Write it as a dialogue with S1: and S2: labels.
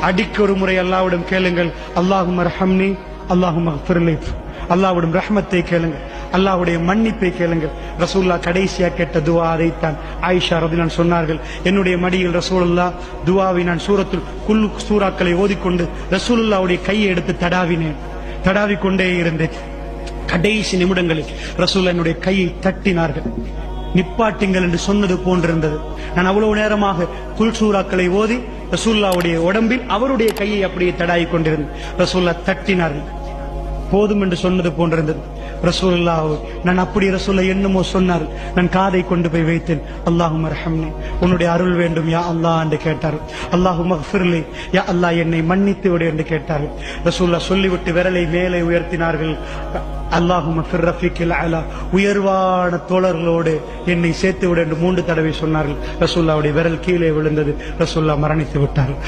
S1: அடிக்க ஒரு முறை அல்லாஹ்விடம் கேளுங்கள், அல்லாஹும்ம அர்ஹம்னி அல்லாஹும்ம அக்ஃபிர்லி. அல்லாஹ்விடம் ரஹ்மத்தை கேளுங்கள், அல்லாஹ்வுடைய மன்னிப்பை கேளுங்கள். ரசூலுல்லாஹ் கடைசியா கேட்ட துஆ அதைத்தான் ஆயிஷா ரலியல்லாஹு சொன்னார்கள். என்னுடைய மடியில் ரசூலுல்லாஹ் துஆவை நான் சூரத்துல் குல் சூறாக்களை ஓதிக்கொண்டு ரசூலுல்லாஹ்வுடைய கையை எடுத்து தடாவிக்கொண்டே இருந்தேன். கடைசி நிமிடங்களில் ரசூலுல்லாஹ் என்னுடைய கையை தட்டினார்கள். நிப்பாட்டுங்கள் என்று சொன்னது போன்றிருந்தது. நான் அவ்வளவு நேரமாக குல் சூறாக்களை ஓதி ரசூலுல்லாஹ்வுடைய உடம்பில் அவருடைய கையை அப்படியே தடாவிக் கொண்டிருந்தேன். ரசூலுல்லாஹ் தட்டினார்கள். போதும் என்று சொன்னது போன்றிருந்தது. ரசூலுல்லாஹ் நான் அப்படி ரசூலுல்லாஹ் என்னமோ சொன்னார். நான் காதை கொண்டு போய் வைத்தேன். அல்லாஹும்ம அர்ஹம்னி, உன்னுடைய அருள் வேண்டும் யா அல்லாஹ் என்று கேட்டார்கள். அல்லாஹும்ம அக்ஃபிர்லி, யா அல்லாஹ் என்னை மன்னித்து விடு என்று கேட்டார்கள். ரசூலுல்லாஹ் சொல்லிவிட்டு விரலை மேலே உயர்த்தினார்கள். அல்லாஹும்ம ஃபிர் ரஃபீக்கில் அலா, உயர்வான தோழர்களோடு என்னை சேர்த்து விடு என்று 3 தடவை சொன்னார்கள். ரசூலுல்லாஹ்வுடைய விரல் கீழே விழுந்தது. ரசூலுல்லாஹ் மரணித்து விட்டார்கள்.